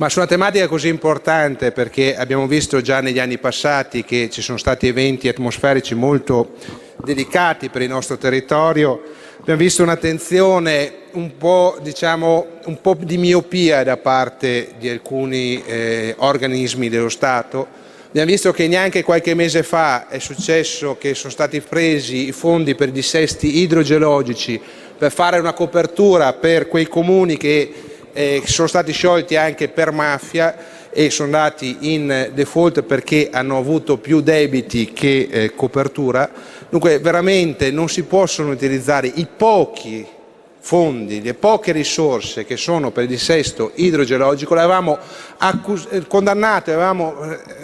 Ma su una tematica così importante, perché abbiamo visto già negli anni passati che ci sono stati eventi atmosferici molto delicati per il nostro territorio, abbiamo visto un'attenzione un po' di miopia da parte di alcuni organismi dello Stato. Abbiamo visto che neanche qualche mese fa è successo che sono stati presi i fondi per i dissesti idrogeologici per fare una copertura per quei comuni che sono stati sciolti anche per mafia e sono andati in default perché hanno avuto più debiti che copertura. Dunque veramente non si possono utilizzare i pochi fondi, le poche risorse che sono per il dissesto idrogeologico. L'avevamo condannato, avevamo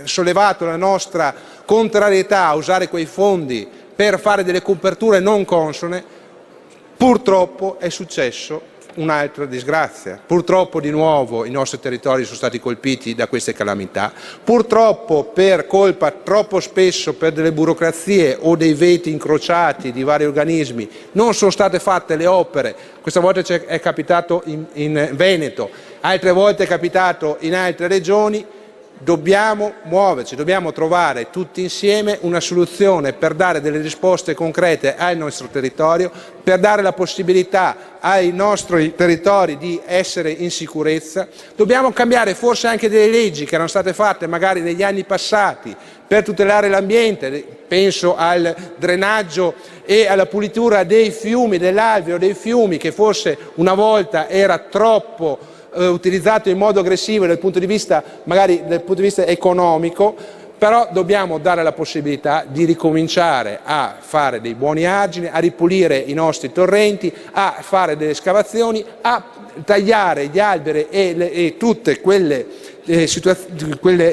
sollevato la nostra contrarietà a usare quei fondi per fare delle coperture non consone. Purtroppo è successo un'altra disgrazia, purtroppo di nuovo i nostri territori sono stati colpiti da queste calamità, purtroppo per colpa troppo spesso per delle burocrazie o dei veti incrociati di vari organismi non sono state fatte le opere. Questa volta è capitato in Veneto, altre volte è capitato in altre regioni. Dobbiamo muoverci, dobbiamo trovare tutti insieme una soluzione per dare delle risposte concrete al nostro territorio, per dare la possibilità ai nostri territori di essere in sicurezza. Dobbiamo cambiare forse anche delle leggi che erano state fatte magari negli anni passati per tutelare l'ambiente, penso al drenaggio e alla pulitura dei fiumi, dell'alveo dei fiumi, che forse una volta era troppo utilizzato in modo aggressivo dal punto di vista economico, però dobbiamo dare la possibilità di ricominciare a fare dei buoni argini, a ripulire i nostri torrenti, a fare delle escavazioni, a tagliare gli alberi e tutte quelle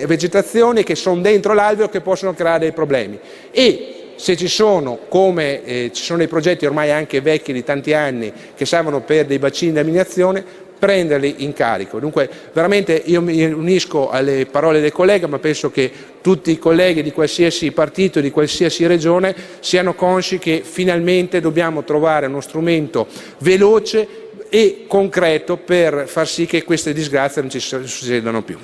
vegetazioni che sono dentro l'alveo che possono creare dei problemi. E se ci sono, come ci sono dei progetti ormai anche vecchi di tanti anni che servono per dei bacini di eliminazione, prenderli in carico. Dunque veramente io mi unisco alle parole del collega, ma penso che tutti i colleghi di qualsiasi partito, di qualsiasi regione siano consci che finalmente dobbiamo trovare uno strumento veloce e concreto per far sì che queste disgrazie non ci succedano più.